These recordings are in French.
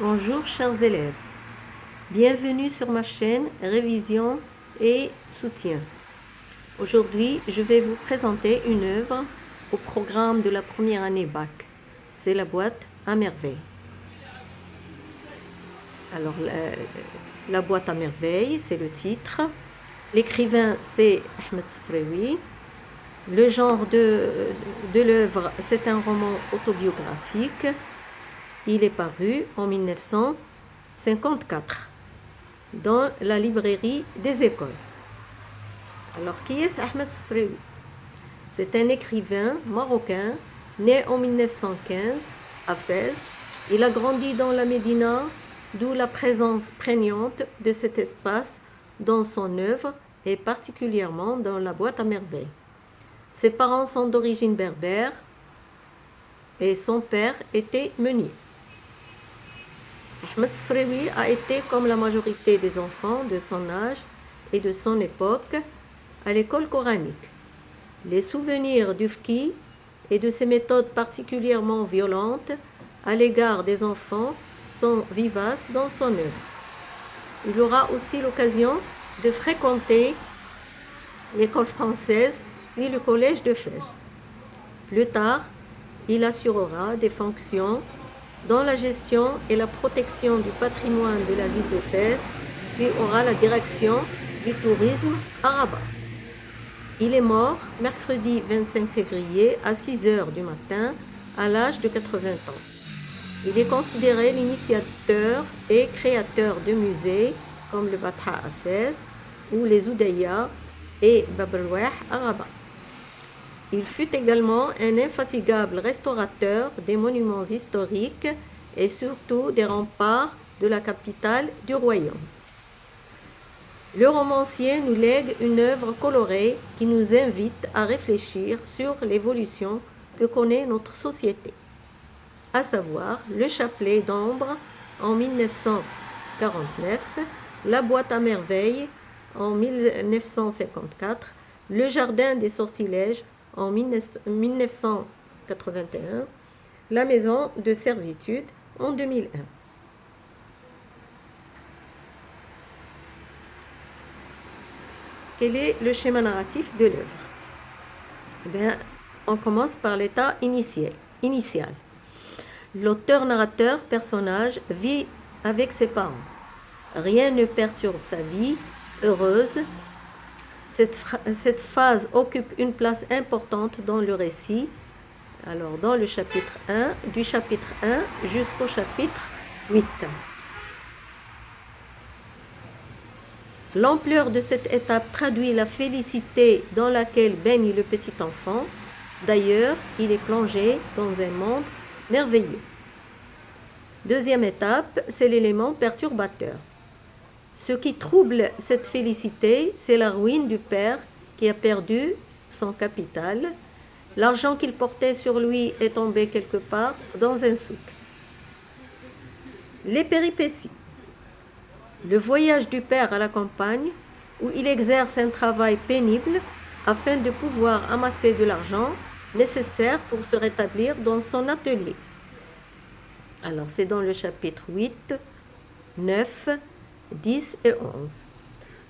Bonjour chers élèves, bienvenue sur ma chaîne Révision et Soutien. Aujourd'hui, je vais vous présenter une œuvre au programme de la première année bac. C'est la boîte à merveille. Alors, la boîte à merveille, c'est le titre. L'écrivain, c'est Ahmed Sefraoui. Le genre de l'œuvre, c'est un roman autobiographique. Il est paru en 1954 dans la librairie des écoles. Alors, qui est Ahmed Sefraoui? C'est un écrivain marocain né en 1915 à Fès. Il a grandi dans la Médina, d'où la présence prégnante de cet espace dans son œuvre et particulièrement dans la boîte à merveille. Ses parents sont d'origine berbère et son père était meunier. Ahmed Sefraoui a été, comme la majorité des enfants de son âge et de son époque, à l'école coranique. Les souvenirs d'Ufki et de ses méthodes particulièrement violentes à l'égard des enfants sont vivaces dans son œuvre. Il aura aussi l'occasion de fréquenter l'école française puis le collège de Fès. Plus tard, il assurera des fonctions dans la gestion et la protection du patrimoine de la ville de Fès, puis aura la direction du tourisme à Rabat. Il est mort mercredi 25 février à 6 h du matin à l'âge de 80 ans. Il est considéré l'initiateur et créateur de musées comme le Batha à Fès ou les Oudaya et Bab el-Oued à Rabat. Il fut également un infatigable restaurateur des monuments historiques et surtout des remparts de la capitale du royaume. Le romancier nous lègue une œuvre colorée qui nous invite à réfléchir sur l'évolution que connaît notre société, à savoir le chapelet d'ombre en 1949, la boîte à merveille en 1954, le jardin des sortilèges en 1981, la maison de servitude en 2001. Quel est le schéma narratif de l'œuvre? On commence par l'état initial. L'auteur-narrateur personnage vit avec ses parents. Rien ne perturbe sa vie heureuse. Cette phase occupe une place importante dans le récit. Alors, dans le chapitre 1, du chapitre 1 jusqu'au chapitre 8. L'ampleur de cette étape traduit la félicité dans laquelle baigne le petit enfant. D'ailleurs, il est plongé dans un monde merveilleux. Deuxième étape, c'est l'élément perturbateur. Ce qui trouble cette félicité, c'est la ruine du père qui a perdu son capital. L'argent qu'il portait sur lui est tombé quelque part dans un souk. Les péripéties. Le voyage du père à la campagne, où il exerce un travail pénible afin de pouvoir amasser de l'argent nécessaire pour se rétablir dans son atelier. Alors, c'est dans le chapitre 8, 9, 10 et 11.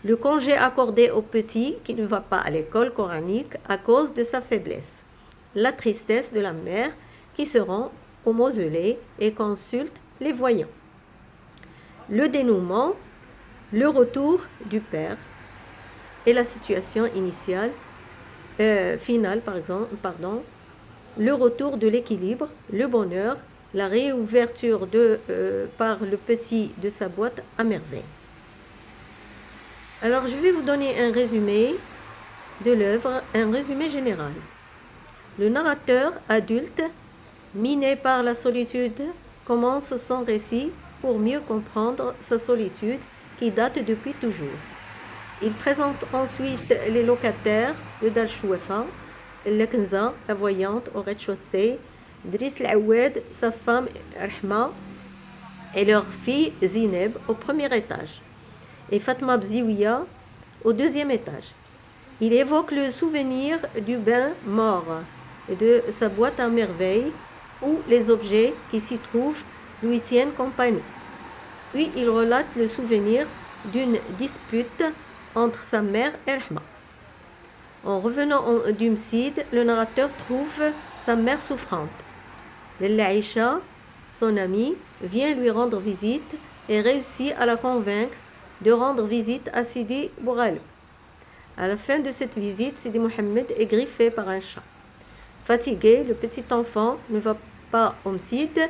Le congé accordé au petit qui ne va pas à l'école coranique à cause de sa faiblesse. La tristesse de la mère qui se rend au mausolée et consulte les voyants. Le dénouement, le retour du père et la situation finale, le retour de l'équilibre, le bonheur, la réouverture par le petit de sa boîte à merveille. Alors, je vais vous donner un résumé de l'œuvre, un résumé général. Le narrateur adulte, miné par la solitude, commence son récit pour mieux comprendre sa solitude qui date depuis toujours. Il présente ensuite les locataires de Dar Chouefa, Leknza, la voyante, au rez-de-chaussée, Driss Laoued, sa femme Rahma, et leur fille Zineb au premier étage, et Fatma Bziouia au deuxième étage. Il évoque le souvenir du bain mort et de sa boîte à merveille où les objets qui s'y trouvent lui tiennent compagnie. Puis il relate le souvenir d'une dispute entre sa mère et Rahma. En revenant du Msid, le narrateur trouve sa mère souffrante. Aïcha, son amie, vient lui rendre visite et réussit à la convaincre de rendre visite à Sidi Bourghalib. À la fin de cette visite, Sidi Mohammed est griffé par un chat. Fatigué, le petit enfant ne va pas au Msid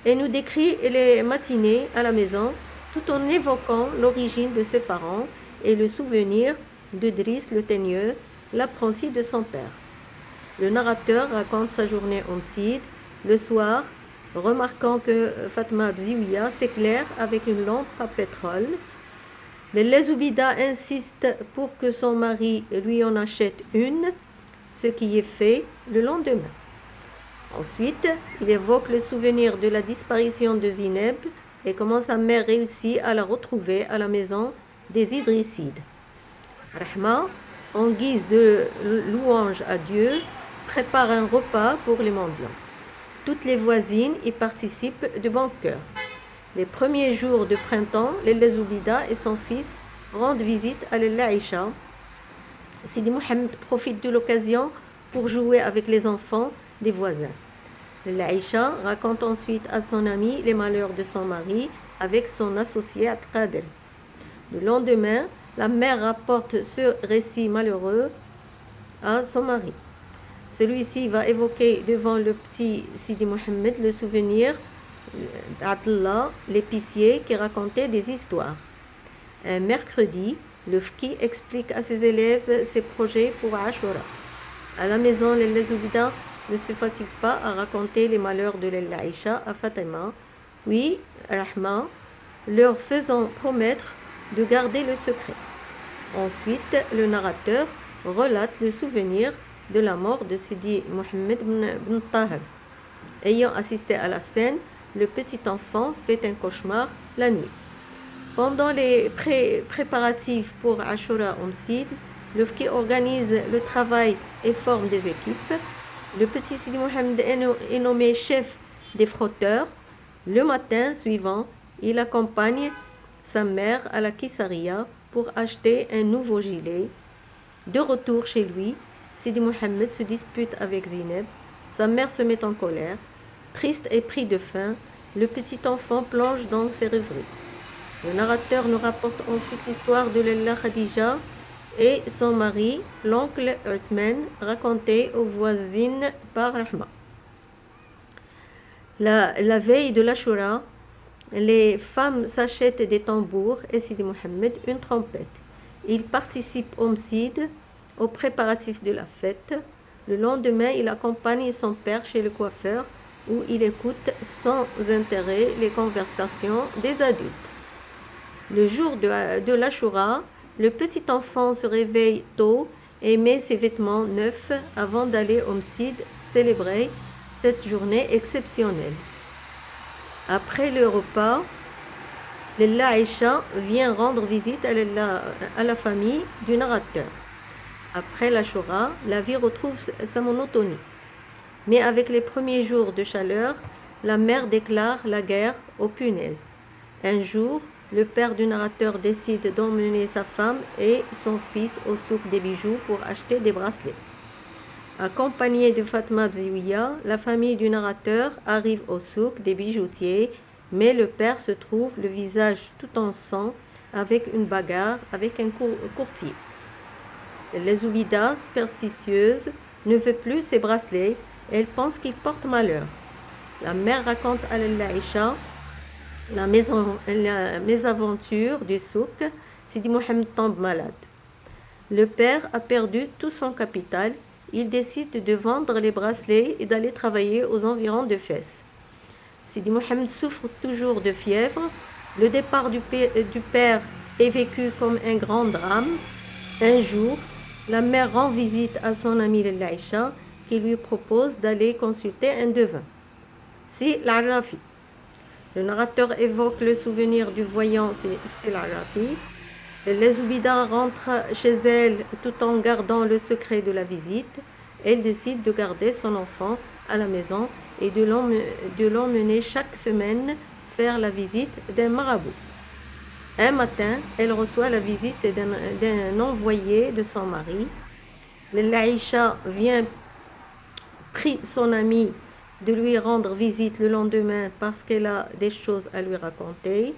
et nous décrit les matinées à la maison tout en évoquant l'origine de ses parents et le souvenir de Driss le teigneux, l'apprenti de son père. Le narrateur raconte sa journée au Msid. Le soir, remarquant que Fatma Bziouia s'éclaire avec une lampe à pétrole, les Zoubida insiste pour que son mari lui en achète une, ce qui est fait le lendemain. Ensuite, il évoque le souvenir de la disparition de Zineb et comment sa mère réussit à la retrouver à la maison des Idrissides. Rahma, en guise de louange à Dieu, prépare un repas pour les mendiants. Toutes les voisines y participent de bon cœur. Les premiers jours de printemps, Lella Zoubida et son fils rendent visite à Lella Aïcha. Sidi Mohammed profite de l'occasion pour jouer avec les enfants des voisins. Lella Aïcha raconte ensuite à son ami les malheurs de son mari avec son associé Abqader. Le lendemain, la mère rapporte ce récit malheureux à son mari. Celui-ci va évoquer devant le petit Sidi Mohammed le souvenir d'Abdallah, l'épicier, qui racontait des histoires. Un mercredi, le fki explique à ses élèves ses projets pour Ashura. À la maison, Lella Zoubida ne se fatigue pas à raconter les malheurs de Lella Aïcha à Fatima, puis Rahma, leur faisant promettre de garder le secret. Ensuite, le narrateur relate le souvenir de la mort de Sidi Mohammed ibn Tahir. Ayant assisté à la scène, le petit enfant fait un cauchemar la nuit. Pendant les préparatifs pour Ashura Msid, le fki organise le travail et forme des équipes. Le petit Sidi Mohammed est nommé chef des frotteurs. Le matin suivant, il accompagne sa mère à la Kissaria pour acheter un nouveau gilet. De retour chez lui, Sidi Mohammed se dispute avec Zineb. Sa mère se met en colère. Triste et pris de faim, le petit enfant plonge dans ses rêveries. Le narrateur nous rapporte ensuite l'histoire de Lella Khadija et son mari, l'oncle Othman, raconté aux voisines par Rahma. La veille de l'Ashura, les femmes s'achètent des tambours et Sidi Mohammed une trompette. Il participe au Msid, aux préparatifs de la fête. Le lendemain, il accompagne son père chez le coiffeur où il écoute sans intérêt les conversations des adultes. Le jour de l'Ashura, le petit enfant se réveille tôt et met ses vêtements neufs avant d'aller au Msid célébrer cette journée exceptionnelle. Après le repas, Lella Aïcha vient rendre visite à la famille du narrateur. Après l'Ashura, la vie retrouve sa monotonie. Mais avec les premiers jours de chaleur, la mère déclare la guerre aux punaises. Un jour, le père du narrateur décide d'emmener sa femme et son fils au souk des bijoux pour acheter des bracelets. Accompagnée de Fatma Bziouia, la famille du narrateur arrive au souk des bijoutiers, mais le père se trouve le visage tout en sang avec une bagarre avec un courtier. Les Zoubida, superstitieuse, ne veut plus ses bracelets. Elle pense qu'il porte malheur. La mère raconte à Lella Aïcha la mésaventure du souk. Sidi Mohammed tombe malade. Le père a perdu tout son capital. Il décide de vendre les bracelets et d'aller travailler aux environs de Fès. Sidi Mohammed souffre toujours de fièvre. Le départ du père est vécu comme un grand drame. Un jour, la mère rend visite à son amie Lella Aïcha qui lui propose d'aller consulter un devin. C'est l'Arafi. Le narrateur évoque le souvenir du voyant, c'est l'Arafi. Les Zoubida rentre chez elle tout en gardant le secret de la visite. Elle décide de garder son enfant à la maison et de l'emmener chaque semaine faire la visite d'un marabout. Un matin, elle reçoit la visite d'un envoyé de son mari. Aïcha vient prie son amie de lui rendre visite le lendemain parce qu'elle a des choses à lui raconter.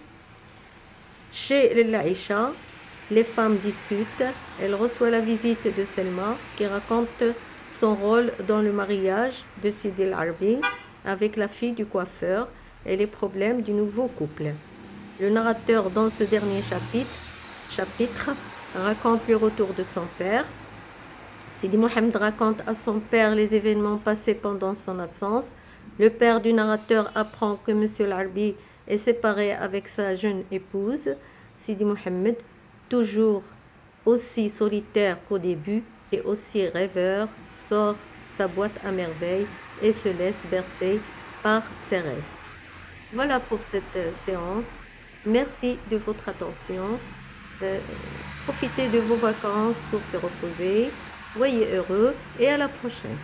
Chez Aïcha, les femmes discutent. Elle reçoit la visite de Selma qui raconte son rôle dans le mariage de Sidi El-Arbi avec la fille du coiffeur et les problèmes du nouveau couple. Le narrateur dans ce dernier chapitre raconte le retour de son père. Sidi Mohamed raconte à son père les événements passés pendant son absence. Le père du narrateur apprend que M. El-Arbi est séparé avec sa jeune épouse. Sidi Mohamed, toujours aussi solitaire qu'au début et aussi rêveur, sort sa boîte à merveilles et se laisse bercer par ses rêves. Voilà pour cette séance. Merci de votre attention. Profitez de vos vacances pour se reposer. Soyez heureux et à la prochaine.